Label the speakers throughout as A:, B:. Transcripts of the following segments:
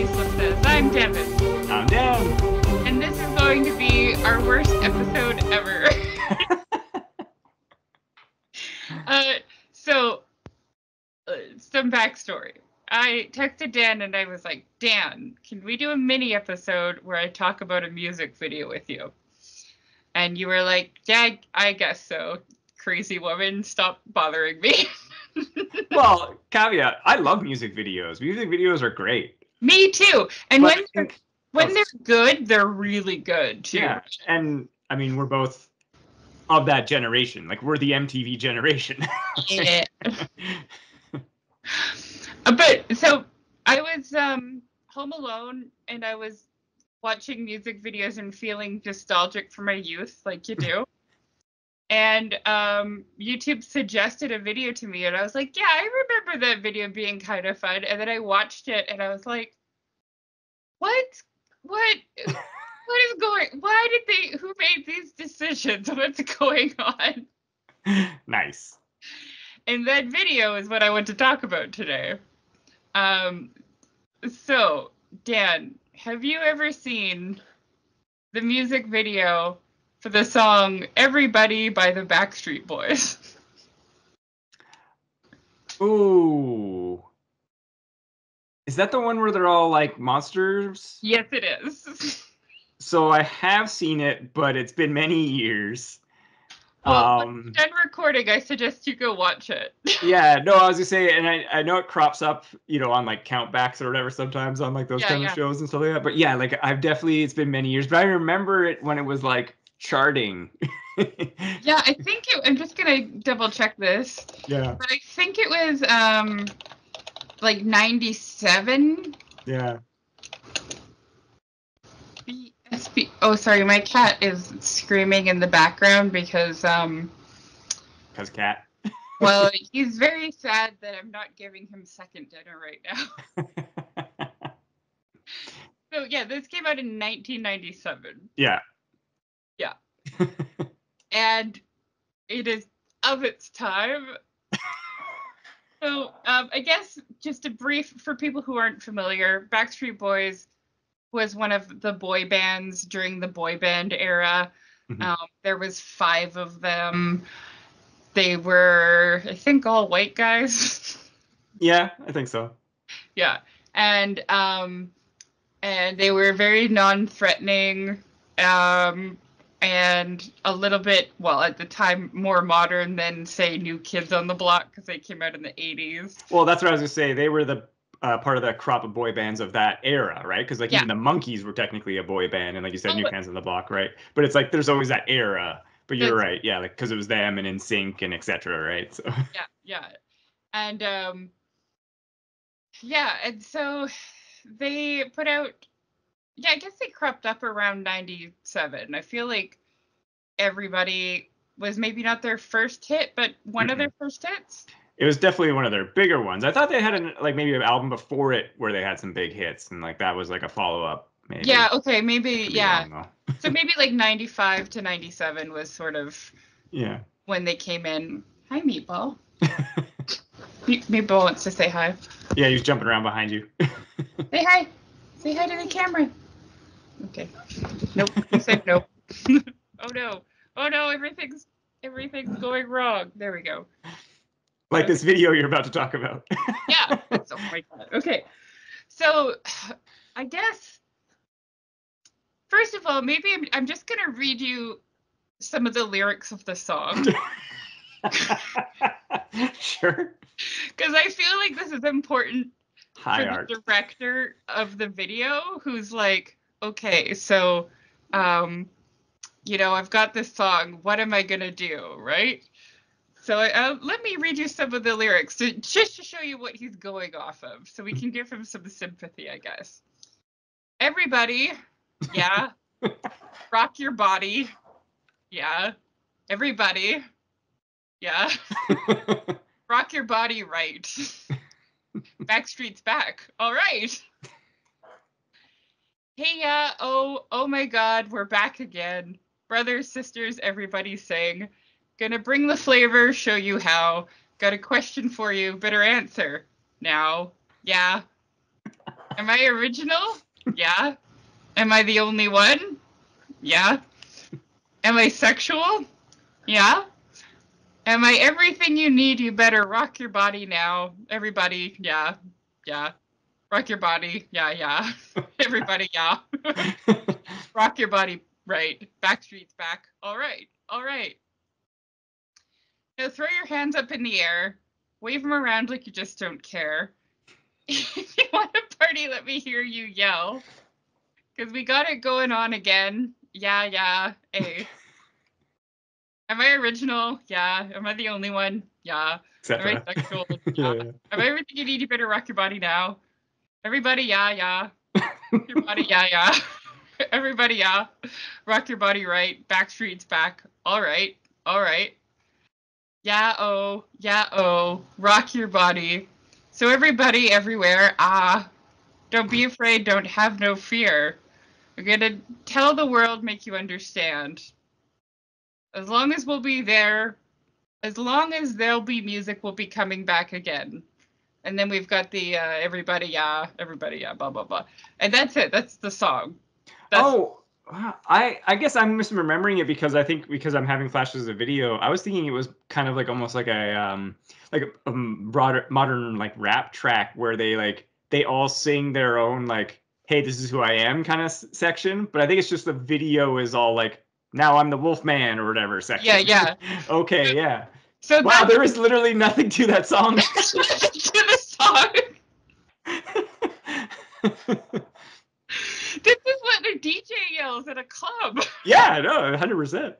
A: Says. I'm Devin.
B: I'm Dan.
A: And this is going to be our worst episode ever. Some backstory. I texted Dan and I was like, Dan, can we do a mini episode where I talk about a music video with you? And you were like, yeah, I guess so. Crazy woman, stop bothering me.
B: Well, caveat, I love music videos. Music videos are great.
A: Me too. And
B: But
A: when they're good, they're really good too.
B: Yeah, and I mean, we're both of that generation. Like, we're the MTV generation.
A: Yeah. But so I was home alone and I was watching music videos and feeling nostalgic for my youth, like you do. And YouTube suggested a video to me and I was like, yeah, I remember that video being kind of fun. And then I watched it and I was like, what is going, who made these decisions? What's going on?
B: Nice.
A: And that video is what I want to talk about today. So, Dan, have you ever seen the music video for the song Everybody by the Backstreet Boys?
B: Ooh. Is that the one where they're all like monsters?
A: Yes, it is.
B: So I have seen it, but it's been many years.
A: Well, when you're done recording, I suggest you go watch it.
B: Yeah, no, I was gonna say, and I know it crops up, on like countbacks or whatever sometimes on like those kind of shows and stuff like that. But yeah, like it's been many years, but I remember it when it was like charting.
A: Yeah, I think I'm just gonna double check this.
B: Yeah.
A: But I think it was like 97.
B: Yeah.
A: Oh, sorry, my cat is screaming in the background because
B: cat.
A: Well, he's very sad that I'm not giving him second dinner right now. So yeah, this came out in 1997.
B: Yeah.
A: Yeah. And it is of its time. So I guess just a brief for people who aren't familiar, Backstreet Boys was one of the boy bands during the boy band era. Mm-hmm. There was 5 of them. They were, I think, all white guys.
B: Yeah, I think so.
A: Yeah, and they were very non-threatening, and a little bit, well, at the time, more modern than, say, New Kids on the Block, because they came out in the 80s.
B: Well, that's what I was going to say. They were the part of the crop of boy bands of that era, right? Because even the Monkees were technically a boy band, and like you said, New Kids on the Block, right? But it's like there's always that era. But you're right, yeah, like because it was them and NSYNC and etc., right? So
A: yeah, and and so they put out, I guess they crept up around 97. I feel like Everybody was maybe not their first hit, but one of their first hits.
B: It was definitely one of their bigger ones. I thought they had maybe an album before it where they had some big hits, and like that was like a follow up. Maybe.
A: Yeah. Okay. Maybe. Yeah. Wrong, so maybe like 95 to 97 was sort of when they came in. Hi, Meatball. Meatball wants to say hi.
B: Yeah, he's jumping around behind you.
A: Say hi. Say hi to the camera. Okay. Nope. He said nope. Oh no, everything's going wrong. There we go.
B: Like this video you're about to talk about.
A: Yeah. Oh my God. Okay. So I guess, first of all, maybe I'm just going to read you some of the lyrics of the song.
B: Sure.
A: Because I feel like this is important
B: for
A: the director of the video, who's like, okay, so I've got this song. What am I going to do, right? So let me read you some of the lyrics just to show you what he's going off of so we can give him some sympathy, I guess. Everybody, yeah. Rock your body, yeah. Everybody, yeah. Rock your body right. Backstreet's back. All right. Hey, yeah. Oh my God, we're back again. Brothers, sisters, everybody sing. Gonna bring the flavor, show you how. Got a question for you, better answer. Now, yeah. Am I original? Yeah. Am I the only one? Yeah. Am I sexual? Yeah. Am I everything you need? You better rock your body now. Everybody, yeah. Yeah. Rock your body. Yeah, yeah. Everybody, yeah. Rock your body, right. Backstreet's back. All right. All right. Now throw your hands up in the air. Wave them around like you just don't care. If you want to party, let me hear you yell. Because we got it going on again. Yeah, yeah. Hey. Am I original? Yeah. Am I the only one? Yeah. Am I
B: Etc.
A: sexual? Yeah.
B: Yeah.
A: Am I everything you need? You better rock your body now. Everybody, yeah, yeah. Your body, yeah, yeah. Everybody, yeah. Rock your body right. Backstreet's back. All right. All right. Yeah, oh. Yeah, oh. Rock your body. So everybody everywhere, don't be afraid, don't have no fear. We're gonna tell the world, make you understand. As long as we'll be there, as long as there'll be music, we'll be coming back again. And then we've got the everybody, yeah, blah blah blah, and that's it. That's the song. That's
B: I guess I'm misremembering it because I think because I'm having flashes of video. I was thinking it was kind of like almost like a broader modern like rap track where they all sing their own like hey this is who I am kind of section. But I think it's just the video is all like now I'm the wolf man or whatever section.
A: yeah.
B: Okay, yeah.
A: So
B: wow, there is literally nothing to that song.
A: To the song. This is what a DJ yells at a club.
B: Yeah, no, 100%.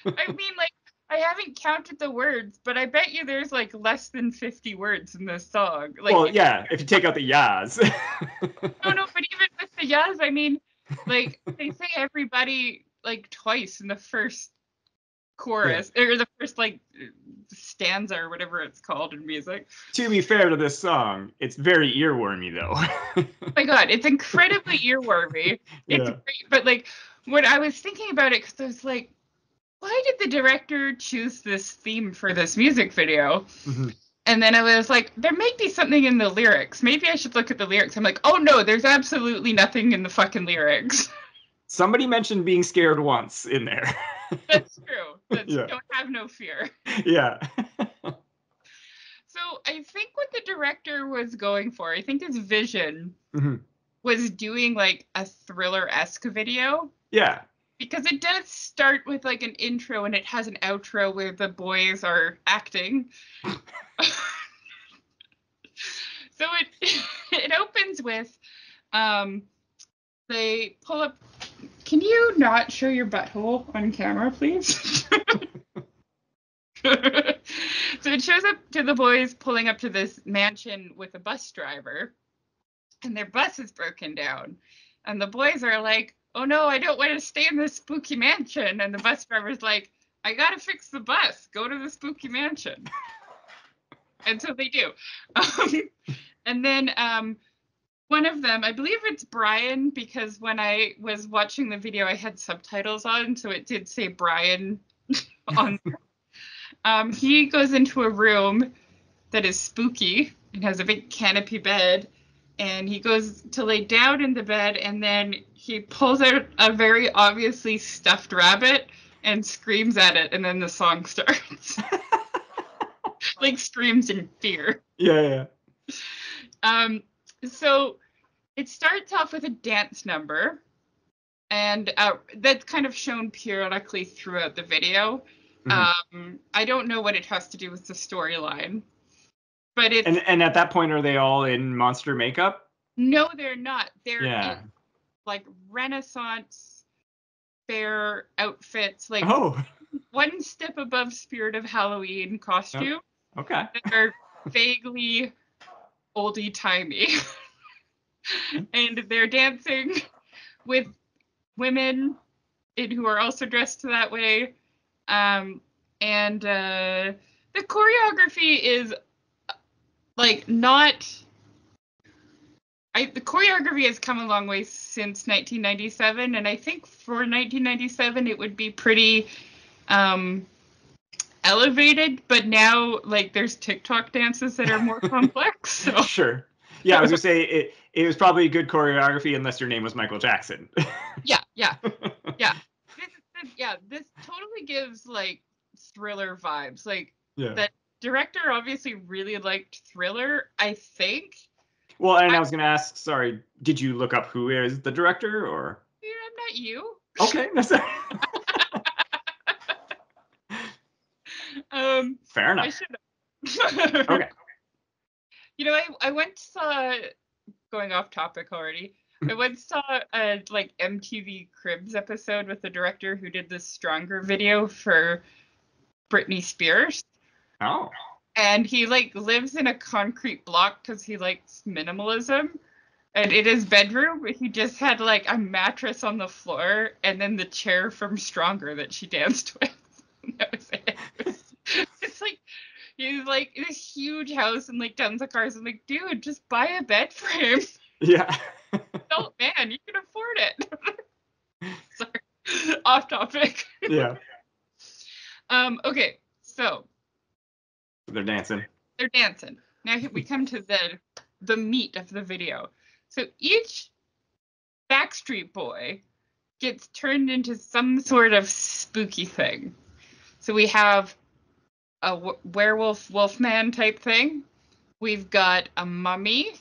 A: I mean, like, I haven't counted the words, but I bet you there's like less than 50 words in this song. Like,
B: well, yeah, if you take out the yas.
A: No, but even with the yas, I mean, like, they say everybody like twice in the first chorus, or the first like stanza or whatever it's called in music.
B: To be fair to this song, it's very earwormy though.
A: Oh my god, it's incredibly earwormy. It's great, but like when I was thinking about it, because I was like, why did the director choose this theme for this music video?
B: Mm-hmm.
A: And then I was like, there may be something in the lyrics. Maybe I should look at the lyrics. I'm like, oh no, there's absolutely nothing in the fucking lyrics.
B: Somebody mentioned being scared once in there.
A: That's true. Don't have no fear.
B: Yeah.
A: So I think what the director was going for, I think his vision
B: mm-hmm.
A: was doing like a thriller-esque video.
B: Yeah.
A: Because it does start with like an intro and it has an outro where the boys are acting. So it opens with they pull up. Can you not show your butthole on camera, please? So it shows up to the boys pulling up to this mansion with a bus driver, and their bus is broken down. And the boys are like, oh no, I don't want to stay in this spooky mansion. And the bus driver's like, I gotta fix the bus. Go to the spooky mansion. And so they do. And then one of them, I believe it's Brian, because when I was watching the video, I had subtitles on, so it did say Brian on there. He goes into a room that is spooky and has a big canopy bed, and he goes to lay down in the bed, and then he pulls out a very obviously stuffed rabbit and screams at it, and then the song starts. Like screams in fear.
B: Yeah.
A: So it starts off with a dance number, and that's kind of shown periodically throughout the video. Mm-hmm. I don't know what it has to do with the storyline, but it's...
B: And at that point, are they all in monster makeup?
A: No, they're not. They're in, like, Renaissance fair outfits, like one step above Spirit of Halloween costume.
B: Oh, okay.
A: They're vaguely oldie-timey. And they're dancing with women who are also dressed that way. And the choreography is like not... the choreography has come a long way since 1997, and I think for 1997 it would be pretty elevated, but now like there's TikTok dances that are more complex. So.
B: Sure. Yeah, I was gonna say it was probably good choreography unless your name was Michael Jackson.
A: Yeah. This totally gives like Thriller vibes. Like the director obviously really liked Thriller, I think.
B: Well, and I was gonna ask, sorry, did you look up who is the director or?
A: I'm not you.
B: Okay, fair enough.
A: I should.
B: Okay.
A: You know, I went saw, going off topic already. I once saw a like MTV Cribs episode with the director who did this Stronger video for Britney Spears.
B: Oh.
A: And he like lives in a concrete block because he likes minimalism. And in his bedroom, he just had like a mattress on the floor and then the chair from Stronger that she danced with. That was it. It's like, he's like in this huge house and like tons of cars. I'm like, dude, just buy a bed frame.
B: Yeah.
A: Oh man, you can afford it. Sorry, off topic.
B: Yeah.
A: Okay, so
B: they're dancing.
A: Now we come to the meat of the video. So each Backstreet Boy gets turned into some sort of spooky thing. So we have a werewolf, wolfman type thing. We've got a mummy.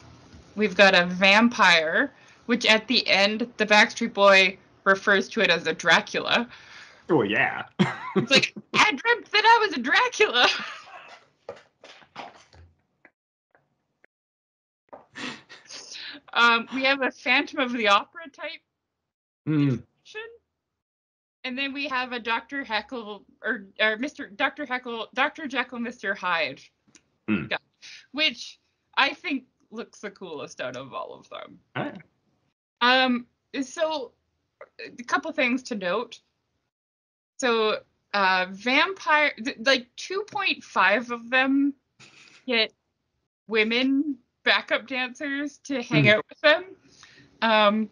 A: We've got a vampire, which at the end, the Backstreet Boy refers to it as a Dracula.
B: Oh, yeah.
A: It's like, I dreamt that I was a Dracula. We have a Phantom of the Opera type
B: Mm.
A: And then we have a Dr. Jekyll, Dr. Jekyll, Mr. Hyde, guy, which I think looks the coolest out of all of them.
B: Right.
A: So a couple things to note. So vampire, like 2.5 of them get women backup dancers to hang out with them.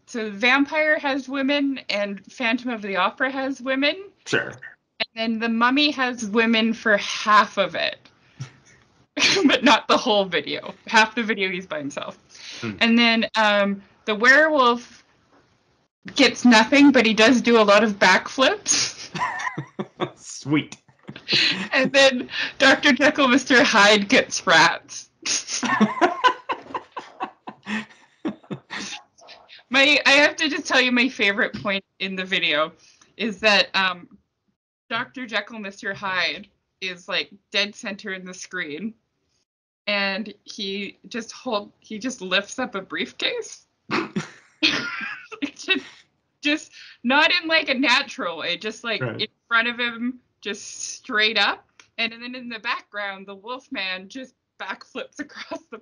A: So Vampire has women and Phantom of the Opera has women.
B: Sure.
A: And then the Mummy has women for half of it. But not the whole video. Half the video he's by himself. And then the werewolf gets nothing, but he does do a lot of backflips.
B: Sweet.
A: And then Dr. Jekyll, Mr. Hyde gets rats. I have to just tell you my favorite point in the video is that Dr. Jekyll, Mr. Hyde is like dead center in the screen, and he just lifts up a briefcase. just not in like a natural way, just like in front of him, just straight up, and then in the background, the Wolfman just backflips across the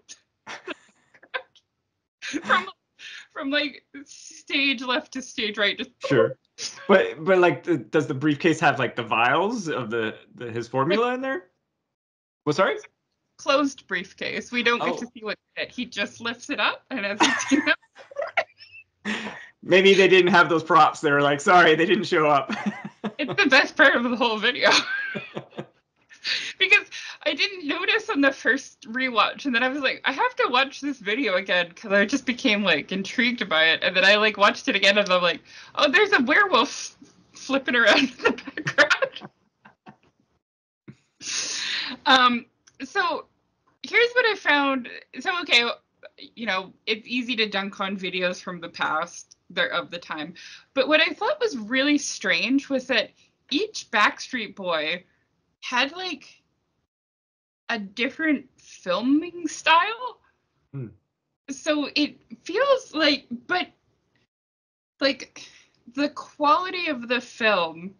A: from like stage left to stage right. Just
B: sure. But like, does the briefcase have like the vials of his formula in there? Well, sorry.
A: Closed briefcase. We don't get to see what's in it. He just lifts it up, and as he's seen them.
B: Maybe they didn't have those props. They were like, sorry, they didn't show up.
A: It's the best part of the whole video. Because I didn't notice on the first rewatch, and then I was like, I have to watch this video again because I just became like intrigued by it, and then I like watched it again, and I'm like, oh, there's a werewolf flipping around in the background. So here's what I found. So okay, you know, it's easy to dunk on videos from the past of the time, but what I thought was really strange was that each Backstreet Boy had like a different filming style. So it feels like, but like the quality of the film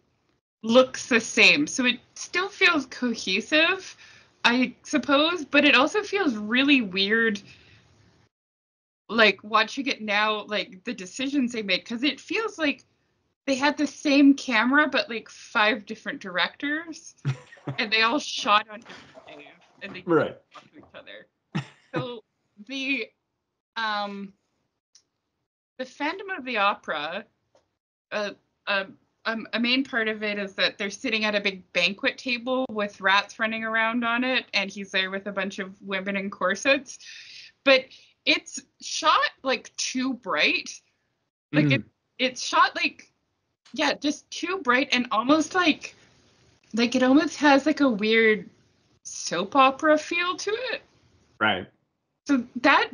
A: looks the same. So it still feels cohesive, I suppose, but it also feels really weird, like watching it now, like the decisions they made, because it feels like they had the same camera, but like 5 different directors, and they all shot on different days, and they talk to each other. So the Phantom of the Opera, a main part of it is that they're sitting at a big banquet table with rats running around on it, and he's there with a bunch of women in corsets. But it's shot like too bright. Like it's shot like, yeah, just too bright and almost like it almost has like a weird soap opera feel to it.
B: Right.
A: So that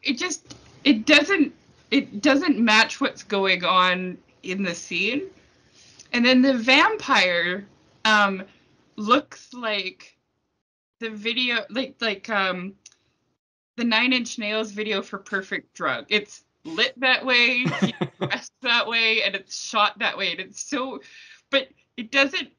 A: it doesn't match what's going on in the scene. And then the vampire looks like the video the Nine Inch Nails video for Perfect Drug. It's lit that way, he's dressed that way, and it's shot that way. And it's so, but it doesn't,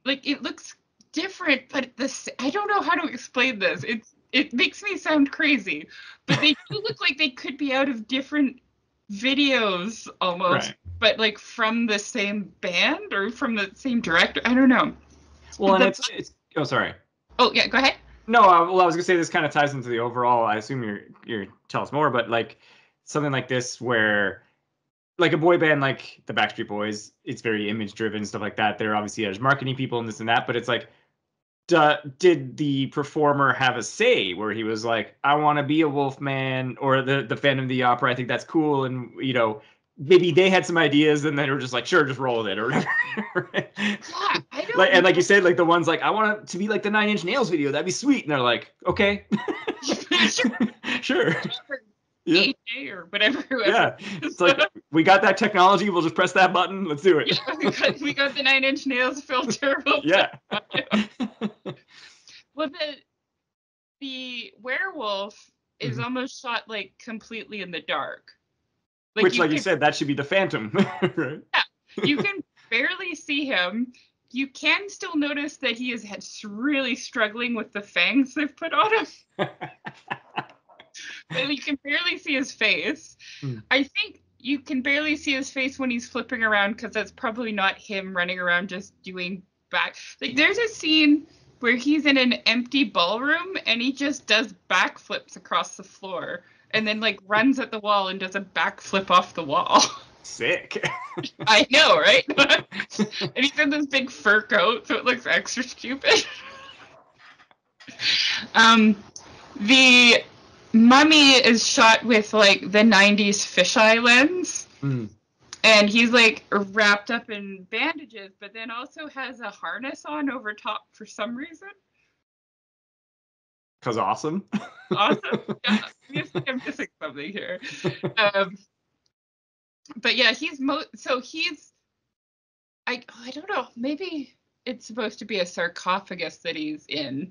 A: like, it looks different, but this, I don't know how to explain this. It makes me sound crazy, but they do look like they could be out of different videos almost,
B: right.
A: but like from the same band or from the same director. I don't know.
B: Well, and it's oh, sorry.
A: Oh yeah, go ahead.
B: No, well, I was gonna say this kind of ties into the overall. I assume you're tell us more, but like something like this where like a boy band like the Backstreet Boys, it's very image driven, stuff like that. They're obviously as marketing people and this and that, but it's like, did the performer have a say where he was like, I want to be a wolf man, or the Phantom of the Opera, I think that's cool, and maybe they had some ideas and then they were just like, sure, just roll with it or whatever.
A: Yeah, I don't
B: like, and like
A: know.
B: you said, like the ones like, I want it to be like the Nine Inch Nails video, that'd be sweet, and they're like, okay. Sure. Yeah.
A: AJ or whatever, whoever.
B: Yeah, it's like we got that technology. We'll just press that button. Let's do it.
A: Yeah, we got the Nine Inch Nails filter.
B: Yeah.
A: Well, the werewolf is
B: Mhm.
A: almost shot like completely in the dark.
B: Which, like you said, that should be the Phantom, right?
A: Yeah, you can barely see him. You can still notice that he is really struggling with the fangs they've put on him. But you can barely see his face. I think you can barely see his face when he's flipping around because that's probably not him running around just doing back. Like there's a scene where he's in an empty ballroom and he just does backflips across the floor and then like runs at the wall and does a backflip off the wall.
B: Sick.
A: I know, right? And he's in this big fur coat, so it looks extra stupid. The mummy is shot with like the 90s fisheye lens. And he's like wrapped up in bandages, but then also has a harness on over top for some reason.
B: Because awesome.
A: Awesome. Yeah, obviously I'm missing something here. But yeah, he's I don't know, maybe it's supposed to be a sarcophagus that he's in.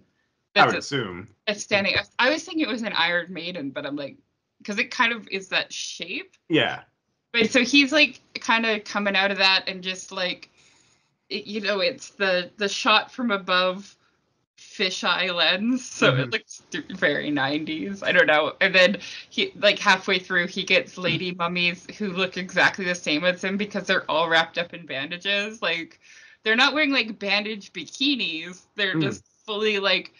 B: I would assume.
A: It's standing. I was thinking it was an Iron Maiden, but I'm like, because it kind of is that shape.
B: Yeah.
A: But so he's like kind of coming out of that and just like, it's the shot from above fisheye lens, so it looks very 90s. I don't know. And then he like halfway through he gets lady mummies who look exactly the same as him because they're all wrapped up in bandages. Like they're not wearing like bandage bikinis. They're just fully like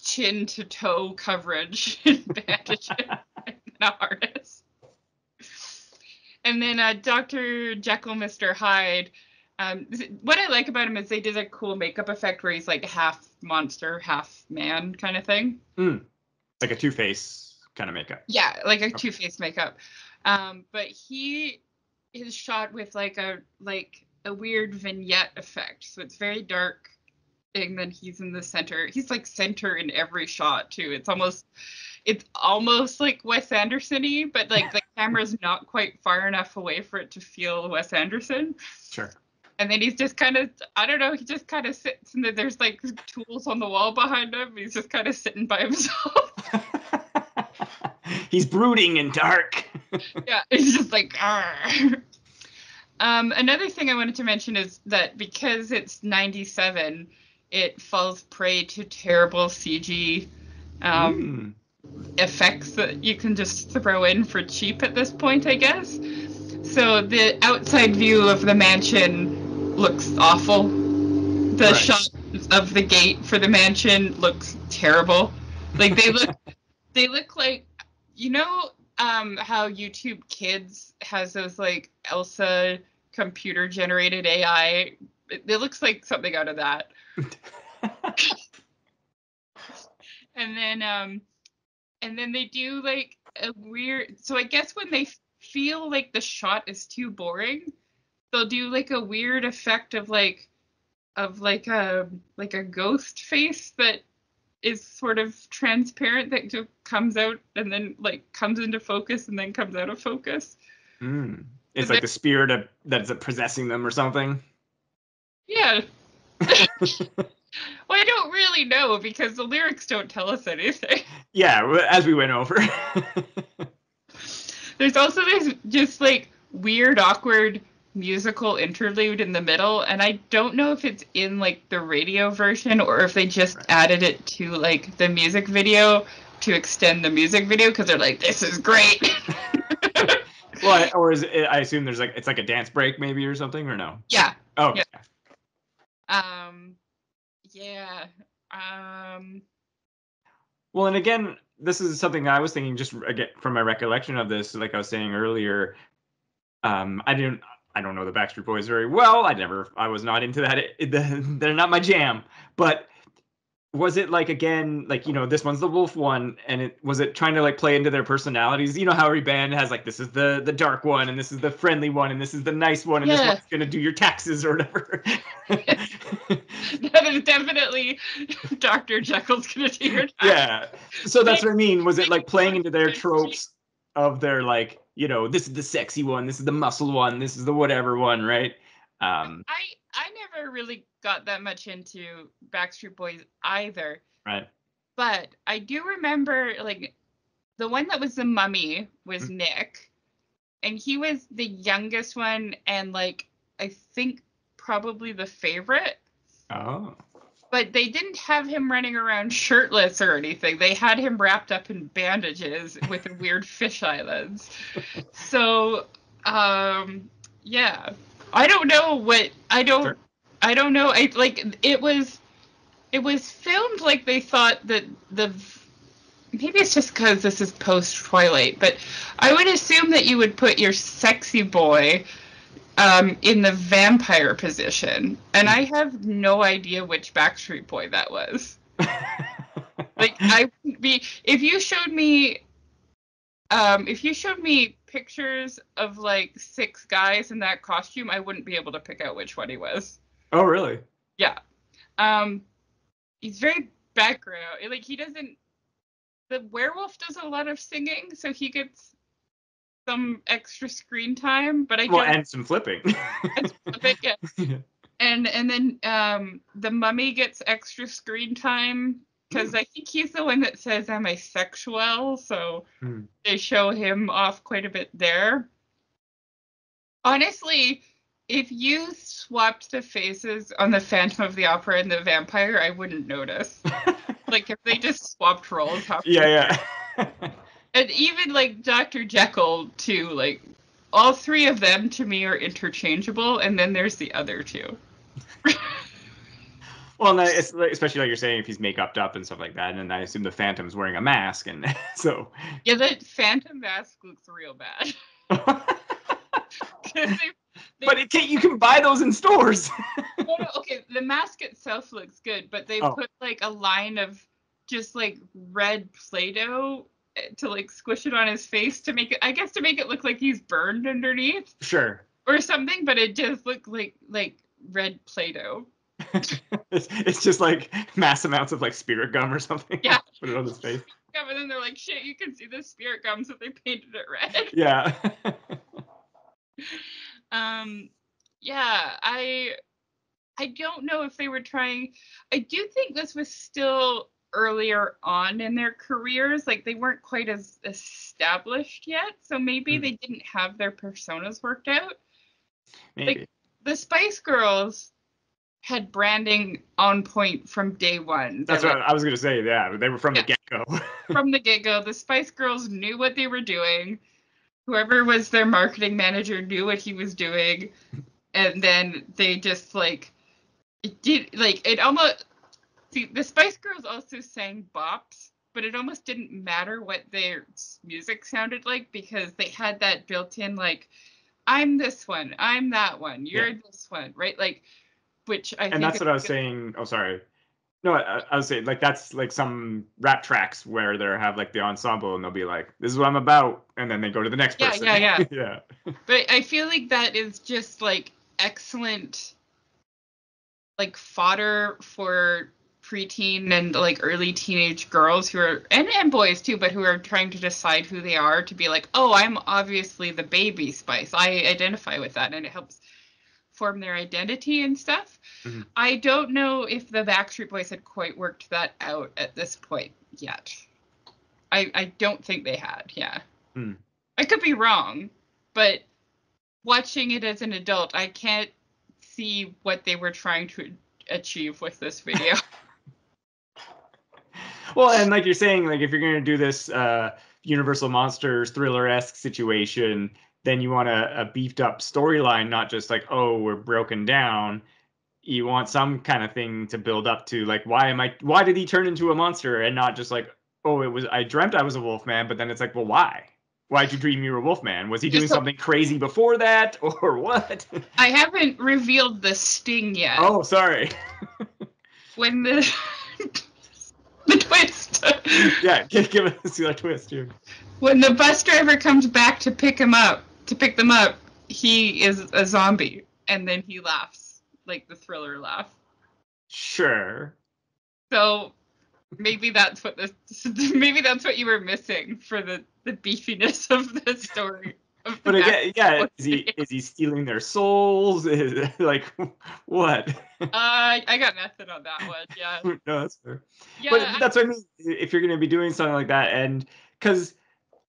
A: chin to toe coverage in bandages and a harness. And then Dr. Jekyll, Mr. Hyde. What I like about him is they did a cool makeup effect where he's like half monster, half man kind of thing.
B: Like a Two-Face kind of makeup.
A: Yeah, like a Two-Face makeup. But he is shot with like a weird vignette effect. So it's very dark, and then he's in the center. He's like center in every shot too. It's almost like Wes Anderson-y, but like the camera's not quite far enough away for it to feel Wes Anderson.
B: Sure.
A: And then he's just kind of, I don't know, he just kind of sits and there's like tools on the wall behind him. He's just kind of sitting by himself.
B: He's brooding and dark.
A: Yeah, he's just like, another thing I wanted to mention is that because it's 97, it falls prey to terrible CG effects that you can just throw in for cheap at this point, I guess. So the outside view of the mansion looks awful. The shot of the gate for the mansion looks terrible. Like they look like, how YouTube Kids has those like Elsa computer generated AI. It looks like something out of that. And then they do like a weird. So I guess when they feel like the shot is too boring, they'll do like a weird effect of like a ghost face that is sort of transparent that just comes out and then like comes into focus and then comes out of focus.
B: It's like the spirit that's possessing them or something.
A: Yeah. Well, I don't really know because the lyrics don't tell us anything.
B: Yeah, as we went over.
A: There's also this just like weird, awkward musical interlude in the middle, and I don't know if it's in like the radio version or if they just added it to like the music video to extend the music video because they're like, this is great.
B: Well, or is it, I assume there's like it's like a dance break maybe or something, or no?
A: Yeah.
B: Oh. Okay.
A: Yeah. Yeah.
B: Well, and again, this is something I was thinking just again from my recollection of this, like I was saying earlier. I don't know the Backstreet Boys very well. I was not into that. They're not my jam. But was it like, again, like, this one's the wolf one, and was it trying to like play into their personalities? You know how every band has like, this is the dark one, and this is the friendly one, and this is the nice one, and this one's gonna do your taxes or whatever.
A: That is definitely Dr. Jekyll's gonna do your taxes.
B: Yeah. So that's what I mean. Was it like playing into their tropes of their like, this is the sexy one, this is the muscle one, this is the whatever one, right?
A: I never really got that much into Backstreet Boys either.
B: Right.
A: But I do remember like the one that was the mummy was Nick, and he was the youngest one and like I think probably the favorite.
B: Oh.
A: But they didn't have him running around shirtless or anything. They had him wrapped up in bandages with weird fish eyelids. So, yeah. I don't know what I don't know. I like it was filmed like they thought that maybe it's just because this is post Twilight, but I would assume that you would put your sexy boy in the vampire position, and I have no idea which Backstreet Boy that was. Like I would be if you showed me pictures of like 6 guys in that costume, I wouldn't be able to pick out which one he was.
B: Oh, really?
A: Yeah. He's very background. Like he doesn't. The werewolf does a lot of singing, so he gets some extra screen time. But
B: and some flipping.
A: Yeah. And then the mummy gets extra screen time because I think he's the one that says I'm asexual, so they show him off quite a bit there. Honestly, if you swapped the faces on the Phantom of the Opera and the vampire, I wouldn't notice. Like if they just swapped roles.
B: Yeah.
A: And even like Dr. Jekyll too, like all 3 of them to me are interchangeable, and then there's the other 2.
B: Well, especially like you're saying, if he's make-upped up and stuff like that, and I assume the Phantom's wearing a mask, and so.
A: Yeah, the Phantom mask looks real bad.
B: But you can buy those in stores.
A: No, okay, the mask itself looks good, but they put like a line of just like red Play-Doh to like squish it on his face to make it look like he's burned underneath.
B: Sure.
A: Or something, but it just looked like red Play-Doh.
B: It's just like mass amounts of like spirit gum or something.
A: Yeah.
B: Put it on his face.
A: Yeah, but then they're like, shit, you can see the spirit gum, so they painted it red.
B: Yeah.
A: Yeah, I don't know if they were trying. I do think this was still earlier on in their careers. Like they weren't quite as established yet, so maybe they didn't have their personas worked out.
B: Maybe.
A: Like the Spice Girls had branding on point from day one.
B: That's what I was going to say. Yeah, they were from the get-go.
A: From the get-go, the Spice Girls knew what they were doing. Whoever was their marketing manager knew what he was doing. And then they just like, it did, like, it almost, see, the Spice Girls also sang bops, but it almost didn't matter what their music sounded like because they had that built in, like, I'm this one, I'm that one, you're this one, right? Like, which I think.
B: And that's what I was saying. Oh, sorry. No, I would say like that's like some rap tracks where they have like the ensemble and they'll be like, "This is what I'm about," and then they go to the next person.
A: Yeah.
B: Yeah.
A: But I feel like that is just like excellent, like fodder for preteen and like early teenage girls who are and boys too, but who are trying to decide who they are, to be like, oh, I'm obviously the baby Spice. I identify with that, and it helps form their identity and stuff.
B: Mm-hmm.
A: I don't know if the Backstreet Boys had quite worked that out at this point yet. I don't think they had. Yeah.
B: Mm.
A: I could be wrong, but watching it as an adult, I can't see what they were trying to achieve with this video.
B: Well, and like you're saying, like if you're going to do this Universal Monsters thriller-esque situation, then you want a beefed up storyline, not just like, oh, we're broken down. You want some kind of thing to build up to, like, why did he turn into a monster, and not just like, oh, I dreamt I was a wolf man, but then it's like, well, why? Why'd you dream you were a wolf man? Was he doing something crazy before that, or what?
A: I haven't revealed the sting yet.
B: Oh, sorry.
A: When the twist.
B: Yeah, give us a twist here.
A: When the bus driver comes back to pick them up, he is a zombie, and then he laughs, like the Thriller laugh.
B: Sure.
A: So maybe that's what you were missing for the beefiness of the story.
B: But again, yeah, is he stealing their souls? Like what?
A: I got nothing on that one. Yeah.
B: No, that's fair.
A: Yeah,
B: but that's what I mean. If you're going to be doing something like that, and because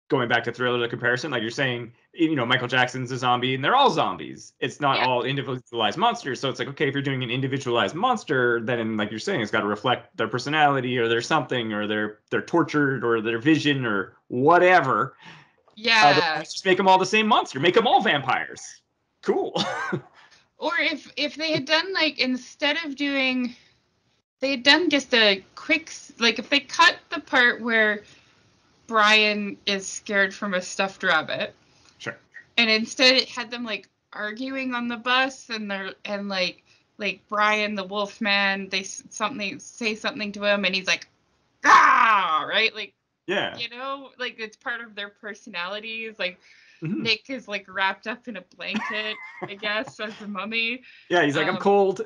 B: going back to Thriller, the comparison, like you're saying, Michael Jackson's a zombie, and they're all zombies. It's not all individualized monsters. So it's like, okay, if you're doing an individualized monster, then like you're saying, it's got to reflect their personality or their something, or they're tortured, or their vision, or whatever.
A: Yeah.
B: Just make them all the same monster. Make them all vampires. Cool.
A: Or if they had done like, instead of doing, they had done just a quick, like if they cut the part where Brian is scared from a stuffed rabbit.
B: Sure.
A: And instead it had them like arguing on the bus, and like Brian the wolf man, they say something to him and he's like, ah, right? Like,
B: yeah.
A: Like it's part of their personalities. Like
B: mm-hmm.
A: Nick is like wrapped up in a blanket, I guess, as a mummy.
B: Yeah, he's like, I'm cold.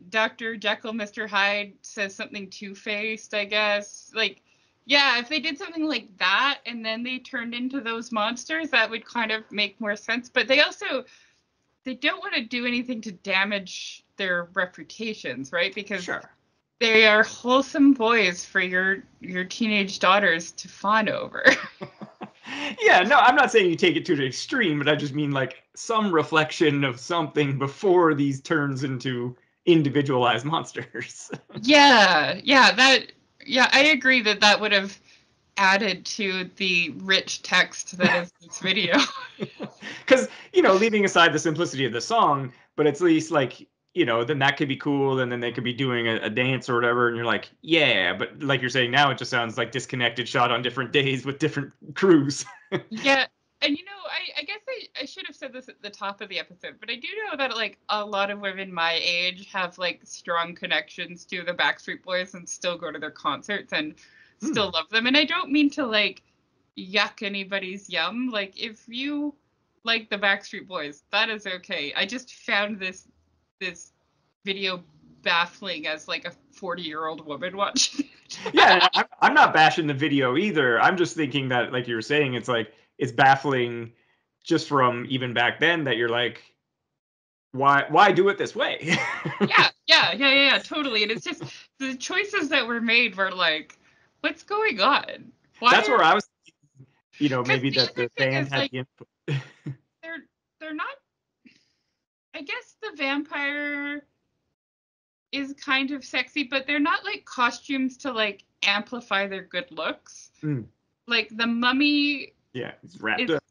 A: Dr. Jekyll, Mr. Hyde says something two-faced, I guess. Like, yeah, if they did something like that and then they turned into those monsters, that would kind of make more sense. But they don't want to do anything to damage their reputations, right? Because they are wholesome boys for your teenage daughters to fawn over.
B: Yeah, no, I'm not saying you take it to the extreme, but I just mean like some reflection of something before these turns into individualized monsters.
A: Yeah, I agree that would have added to the rich text that is this video.
B: Because, leaving aside the simplicity of the song, but at least like, then that could be cool, and then they could be doing a dance or whatever, and you're like, yeah, but like you're saying now, it just sounds like disconnected, shot on different days with different crews.
A: Yeah, and I guess I should have said this at the top of the episode, but I do know that like a lot of women my age have like strong connections to the Backstreet Boys and still go to their concerts and still love them. And I don't mean to like yuck anybody's yum. Like, if you like the Backstreet Boys, that is okay. I just found this video baffling as like a 40-year-old woman watching it.
B: Yeah, I'm not bashing the video either. I'm just thinking that, like you were saying, it's like it's baffling just from even back then, that you're like, why do it this way?
A: Yeah, totally. And it's just the choices that were made were like, what's going on?
B: That's where I was thinking, maybe that the band had
A: like,
B: the input.
A: they're not, I guess the vampire is kind of sexy, but they're not like costumes to like amplify their good looks. Like the mummy,
B: he's wrapped up.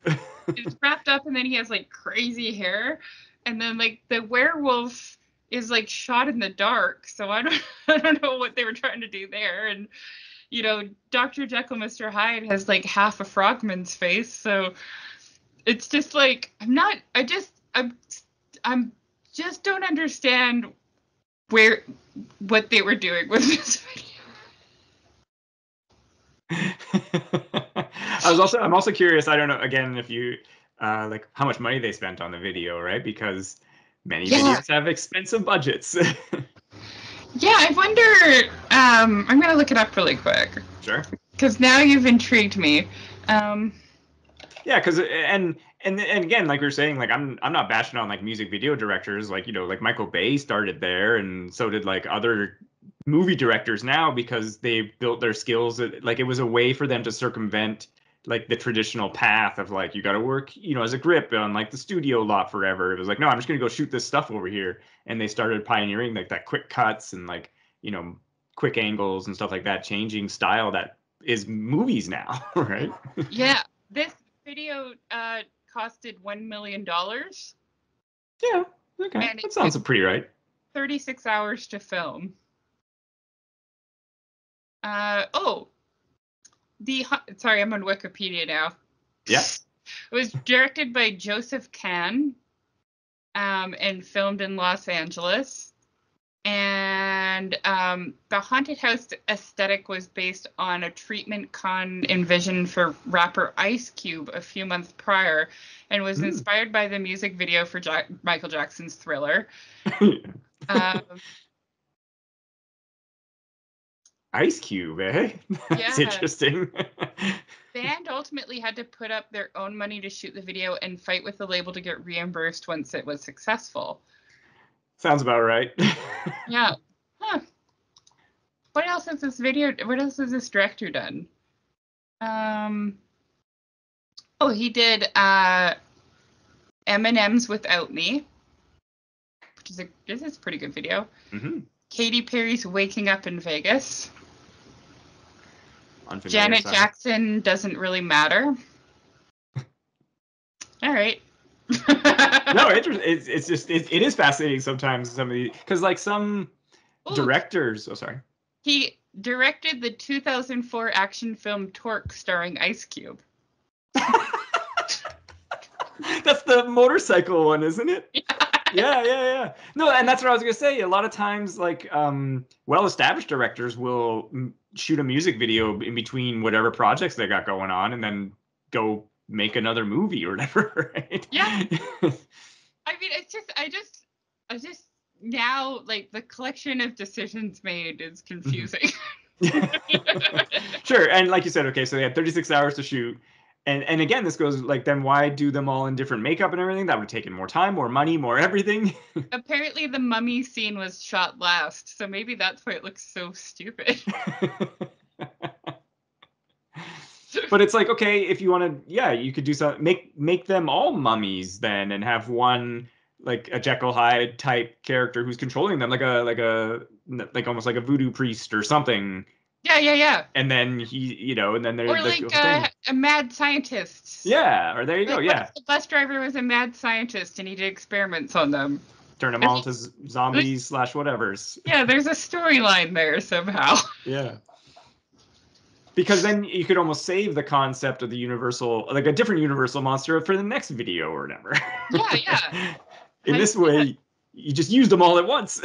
A: Is wrapped up, and then he has like crazy hair, and then like the werewolf is like shot in the dark. So I don't know what they were trying to do there. And Dr. Jekyll, Mr. Hyde has like half a frogman's face. So it's just like I'm just don't understand what they were doing with this
B: video. I'm also curious. I don't know. Again, if you like how much money they spent on the video, right? Because many videos have expensive budgets.
A: Yeah, I wonder. I'm gonna look it up really quick.
B: Sure.
A: Because now you've intrigued me.
B: Yeah, because and again, like we were saying, like I'm not bashing on like music video directors, like like Michael Bay started there, and so did like other movie directors now because they built their skills. Like it was a way for them to circumvent like the traditional path of like you got to work, as a grip on like the studio lot forever. It was like, no, I'm just gonna go shoot this stuff over here, and they started pioneering like that quick cuts and like quick angles and stuff like that, changing style that is movies now, right?
A: Yeah, this video costed $1 million.
B: Yeah, okay, that sounds pretty right.
A: 36 hours to film. Sorry, I'm on Wikipedia now.
B: Yeah.
A: It was directed by Joseph Kahn, and filmed in Los Angeles. And the haunted house aesthetic was based on a treatment Kahn envisioned for rapper Ice Cube a few months prior, and was inspired by the music video for Michael Jackson's Thriller.
B: Ice Cube, eh? That's interesting.
A: Band ultimately had to put up their own money to shoot the video and fight with the label to get reimbursed once it was successful.
B: Sounds about right.
A: Yeah. Huh. What else has this director done? He did M&M's Without Me, which is a pretty good video. Mm-hmm. Katy Perry's Waking Up in Vegas. Janet Jackson Doesn't Really Matter. All right.
B: No, it's just it is fascinating sometimes, some of the, because like some directors. Oh, sorry.
A: He directed the 2004 action film Torque starring Ice Cube.
B: That's the motorcycle one, isn't it? Yeah. No, and that's what I was gonna say. A lot of times, like well-established directors will shoot a music video in between whatever projects they got going on, and then go make another movie or whatever, right?
A: Yeah. I mean, I just now, like, the collection of decisions made is confusing.
B: Sure, and like you said, okay, so they had 36 hours to shoot. And again, this goes like, then why do them all in different makeup and everything? That would have taken more time, more money, more everything.
A: Apparently the mummy scene was shot last, so maybe that's why it looks so stupid.
B: But it's like, okay, if you want to, yeah, you could do something, make them all mummies then, and have one like a Jekyll Hyde type character who's controlling them, like almost like a voodoo priest or something.
A: Yeah.
B: And then he, and then there's
A: like a mad scientist.
B: Yeah, or there you go. Yeah.
A: The bus driver was a mad scientist, and he did experiments on them.
B: Turn them all into zombies / whatevers.
A: Yeah, there's a storyline there somehow.
B: Yeah. Because then you could almost save the concept of the universal, like a different universal monster for the next video or whatever.
A: Yeah.
B: In this way, you just used them all at once.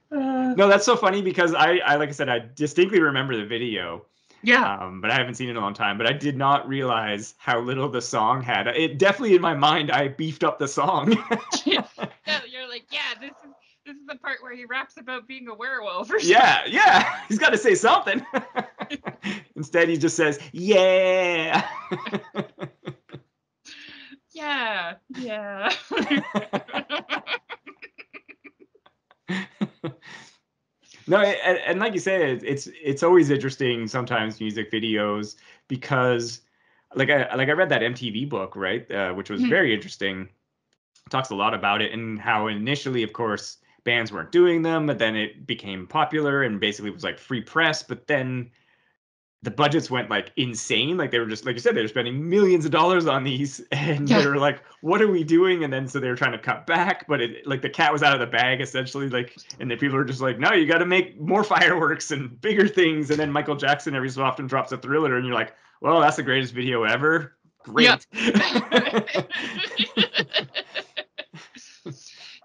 B: No, that's so funny because I like I said, I distinctly remember the video.
A: Yeah.
B: But I haven't seen it in a long time. But I did not realize how little the song had. It definitely, in my mind, I beefed up the song.
A: Yeah, you're like, yeah, this is the part where he raps about being a werewolf. Or
B: yeah. He's got to say something. Instead, he just says, yeah.
A: Yeah.
B: No, and like you said, it's always interesting sometimes music videos because, like I read that MTV book, right, which was very interesting. It talks a lot about it and how initially, of course, bands weren't doing them, but then it became popular and basically was like free press. But then the budgets went like insane. Like they were just, like you said, they were spending millions of dollars on these, and they were like, what are we doing? And then so they were trying to cut back, but it, like, the cat was out of the bag essentially. Like, and then people were just like, no, you got to make more fireworks and bigger things. And then Michael Jackson every so often drops a Thriller, and you're like, well, that's the greatest video ever. Great.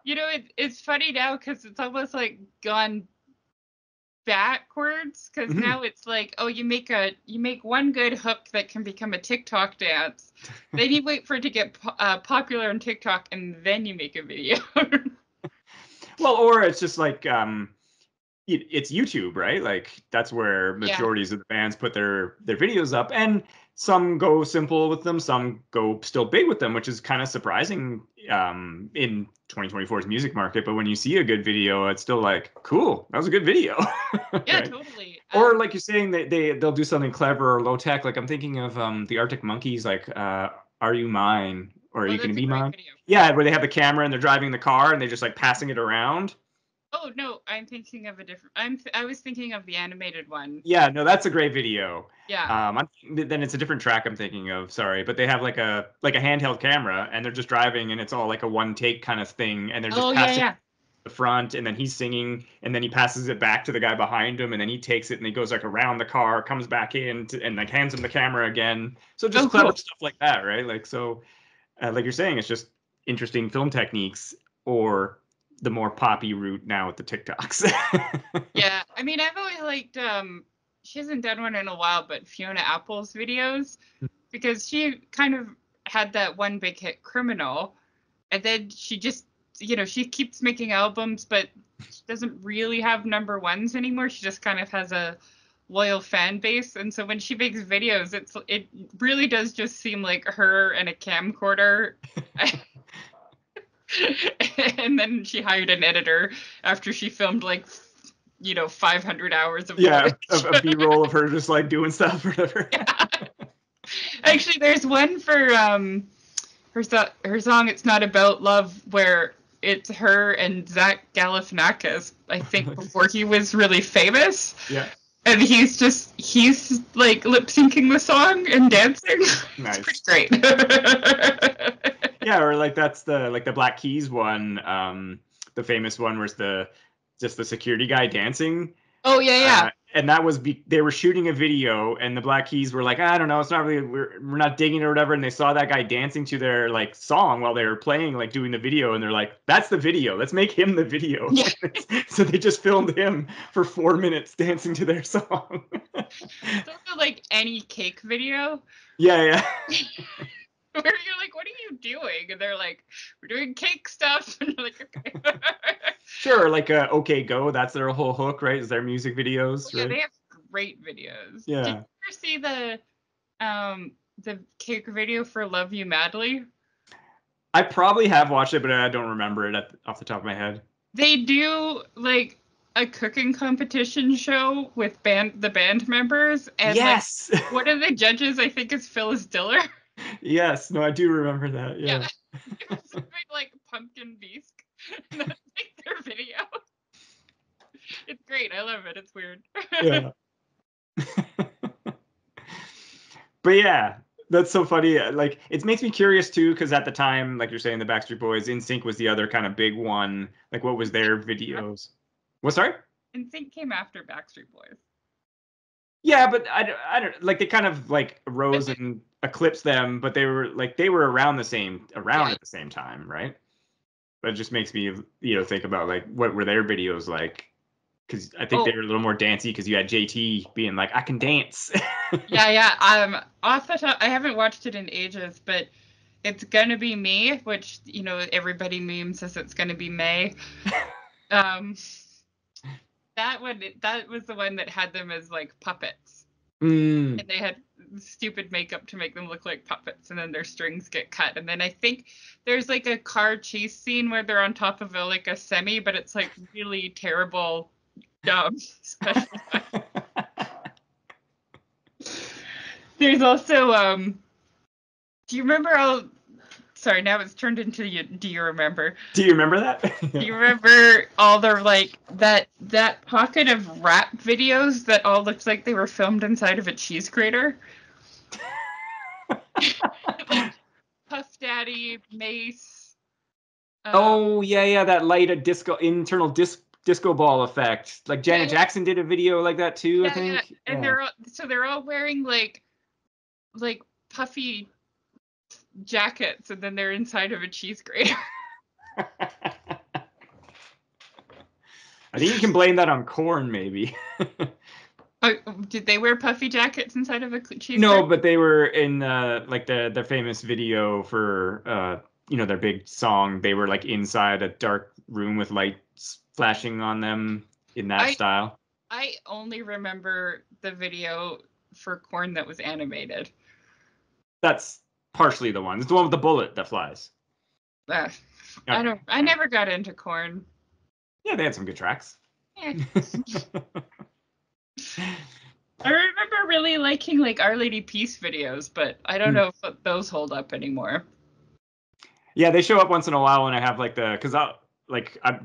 A: You know, it's funny now because it's almost like gone backwards, because now it's like, oh, you make one good hook that can become a TikTok dance, then you wait for it to get popular on TikTok, and then you make a video.
B: Well, or it's just like it's YouTube, right? Like that's where majorities of the bands put their videos up, and some go simple with them, some go still big with them, which is kind of surprising in 2024's music market. But when you see a good video, it's still like, cool, that was a good video.
A: Yeah,
B: right?
A: Totally.
B: Or like you're saying, they'll do something clever or low tech. Like I'm thinking of the Arctic Monkeys, like "Are You Mine" or "Are You Gonna Be Mine?"
A: Video.
B: Yeah, where they have the camera and they're driving the car and they're just like passing it around.
A: Oh no, I'm thinking of a different. I was thinking of the animated one.
B: Yeah, no, that's a great video.
A: Yeah.
B: Then it's a different track I'm thinking of. Sorry, but they have like a handheld camera and they're just driving and it's all like a one take kind of thing and they're just passing the front and then he's singing and then he passes it back to the guy behind him and then he takes it and he goes like around the car, comes back in and like hands him the camera again. So just clever stuff like that, right? Like so, like you're saying, it's just interesting film techniques or the more poppy route now with the TikToks.
A: Yeah, I mean, I've always liked she hasn't done one in a while, but Fiona Apple's videos, because she kind of had that one big hit, Criminal, and then she just, she keeps making albums, but she doesn't really have number ones anymore. She just kind of has a loyal fan base, and so when she makes videos, it really does just seem like her and a camcorder. And then she hired an editor after she filmed like 500 hours of
B: a B-roll of her just like doing stuff or whatever.
A: Yeah. Actually, there's one for her song "It's Not About Love" where it's her and Zach Galifianakis, I think, before he was really famous.
B: Yeah.
A: And he's like lip syncing the song and dancing.
B: Nice.
A: It's pretty great.
B: Yeah, or like that's the Black Keys one, the famous one where it's just the security guy dancing.
A: Oh yeah.
B: And that was they were shooting a video, and the Black Keys were like, I don't know, it's not really we're not digging it or whatever. And they saw that guy dancing to their like song while they were playing, like doing the video, and they're like, that's the video. Let's make him the video. Yeah. So they just filmed him for 4 minutes dancing to their song.
A: It's also like any cake video.
B: Yeah.
A: Where you're like, what are you doing? And they're like, we're doing cake stuff. And you're like, okay.
B: Sure, like OK Go, that's their whole hook, right? Is their music videos,
A: yeah,
B: right?
A: they have great videos.
B: Yeah.
A: Did you ever see the cake video for "Love You Madly"?
B: I probably have watched it, but I don't remember it off the top of my head.
A: They do like a cooking competition show with the band members, and
B: yes,
A: like, one of the judges, I think, is Phyllis Diller.
B: Yes, no, I do remember that. Yeah.
A: It's like pumpkin bisque. That's like their video. It's great. I love it. It's weird.
B: Yeah. But yeah, that's so funny. Like, it makes me curious too, because at the time, like you're saying, the Backstreet Boys, NSYNC was the other kind of big one. Like, what was their videos? What? Sorry?
A: NSYNC came after Backstreet Boys.
B: Yeah, but I don't like they kind of like rose and eclipsed them, but they were around at the same time, right? But it just makes me think about like what were their videos like, because I think they were a little more dancey because you had JT being like, I can dance.
A: Yeah. Off the top, I haven't watched it in ages, but It's Gonna Be Me, which everybody memes as It's Gonna Be May. That was the one that had them as like puppets. And they had stupid makeup to make them look like puppets, and then their strings get cut. And then I think there's like a car chase scene where they're on top of a semi, but it's like really terrible dumb special effects. There's also do you remember sorry, now it's turned into do you remember?
B: Do you remember that?
A: Do you remember all the like that pocket of rap videos that all looked like they were filmed inside of a cheese grater? Like Puff Daddy, Mace.
B: That light internal disco ball effect. Like Janet Jackson did a video like that too, I think.
A: Yeah. And they're all wearing like puffy jackets and then they're inside of a cheese grater.
B: I think you can blame that on Korn, maybe.
A: Did they wear puffy jackets inside of a cheese
B: No,
A: grater?
B: but they were in like the famous video for their big song. They were like inside a dark room with lights flashing on them in that style.
A: I only remember the video for Korn that was animated.
B: That's partially the one. It's the one with the bullet that flies.
A: I never got into Korn.
B: Yeah, they had some good tracks.
A: Yeah. I remember really liking like Our Lady Peace videos, but I don't know if those hold up anymore.
B: Yeah, they show up once in a while when I have like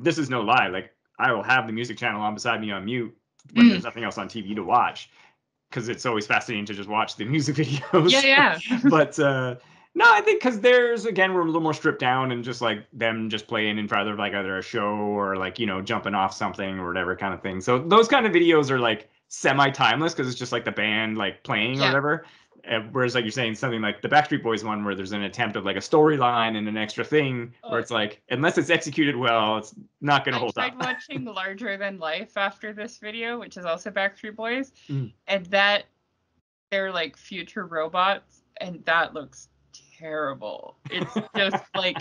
B: this is no lie. Like I will have the music channel on beside me on mute when there's nothing else on TV to watch, because it's always fascinating to just watch the music videos.
A: Yeah.
B: But no, I think because we're a little more stripped down and just like them just playing in front of like either a show or like, jumping off something or whatever kind of thing. So those kind of videos are like semi-timeless because it's just like the band like playing or whatever. Whereas like you're saying something like the Backstreet Boys one where there's an attempt of like a storyline and an extra thing where it's like, unless it's executed well, it's not going to hold up.
A: I tried watching Larger Than Life after this video, which is also Backstreet Boys, and that they're like future robots, and that looks terrible. It's just like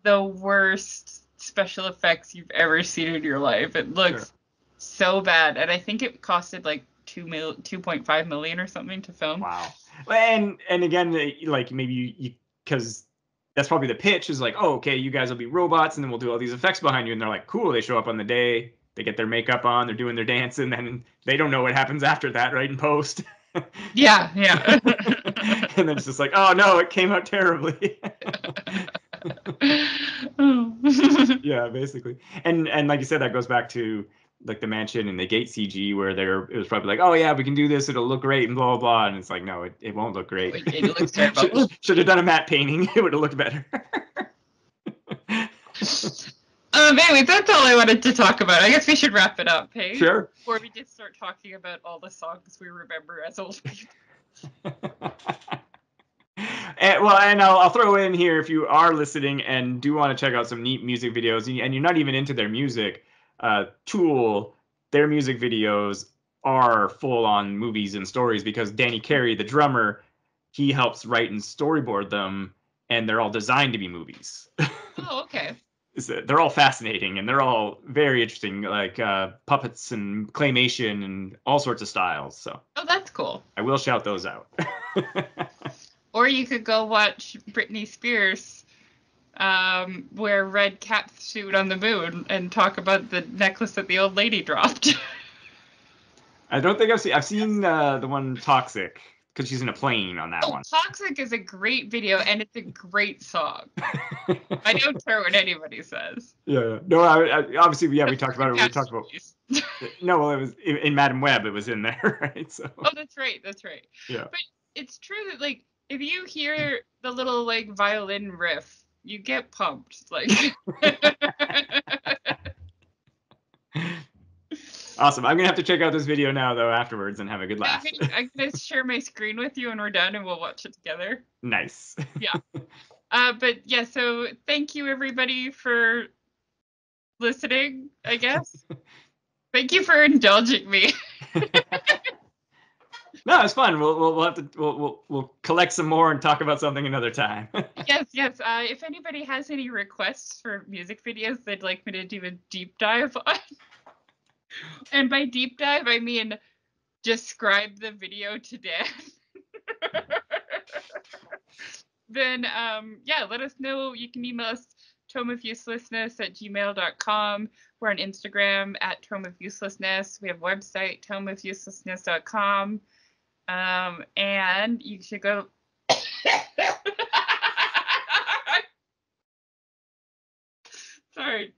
A: the worst special effects you've ever seen in your life. It looks so bad, and I think it costed like 2.5 million or something to film.
B: Wow. And again, like maybe because that's probably the pitch is like, oh, okay, you guys will be robots, and then we'll do all these effects behind you, and they're like, cool. They show up on the day, they get their makeup on, they're doing their dance, and then they don't know what happens after that, right? In post.
A: Yeah.
B: And then it's just like, oh no, it came out terribly. Yeah, basically. And like you said, that goes back to like the mansion and the gate CG where it was probably like, oh yeah, we can do this, it'll look great and blah blah blah, and it's like, no, it won't look great.
A: It looks terrible.
B: Should have done a matte painting. It would have looked better.
A: Anyway, that's all I wanted to talk about. I guess we should wrap it up, hey?
B: Sure.
A: Before we just start talking about all the songs we remember as old people.
B: And I'll throw in here, if you are listening and do want to check out some neat music videos, and you're not even into their music, Tool, their music videos are full on movies and stories because Danny Carey, the drummer, he helps write and storyboard them, and they're all designed to be movies.
A: Oh, okay.
B: They're all fascinating, and they're all very interesting, like puppets and claymation and all sorts of styles. So.
A: Oh, that's cool.
B: I will shout those out.
A: Or you could go watch Britney Spears wear red cat suit on the moon and talk about the necklace that the old lady dropped. I
B: don't think I've seen the one Toxic, because she's in a plane on that one.
A: Toxic is a great video, and it's a great song. I don't care what anybody says.
B: Yeah. No, obviously, we talked about it. We talked about. No, well, it was in Madam Web. It was in there, right? So.
A: Oh, that's right. Yeah. But it's true that, like, if you hear the little, like, violin riff, you get pumped. Like.
B: Awesome. I'm going to have to check out this video now, though, afterwards and have a good laugh.
A: I'm going to share my screen with you when we're done, and we'll watch it together.
B: Nice.
A: Yeah. But, yeah, so thank you, everybody, for listening, I guess. Thank you for indulging me.
B: No, it's fun. We'll have to we'll collect some more and talk about something another time.
A: Yes. If anybody has any requests for music videos they'd like me to do a deep dive on, and by deep dive I mean describe the video to Dan, then let us know. You can email us tomeofuselessness@gmail.com. We're on Instagram @tomeofuselessness. We have a website tomeofuselessness.com. And you should go. Sorry.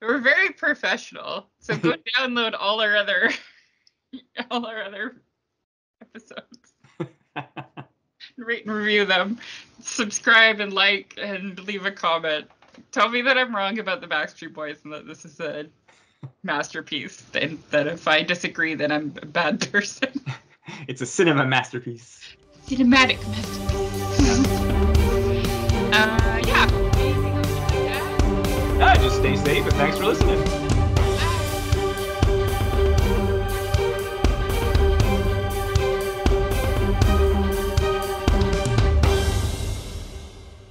A: We're very professional, so go download all our other episodes. Rate and review them. Subscribe and like and leave a comment. Tell me that I'm wrong about the Backstreet Boys and that this is a masterpiece, and that if I disagree, then I'm a bad person.
B: It's a cinema masterpiece.
A: cinematic masterpiece. Yeah.
B: Just stay safe and thanks for listening.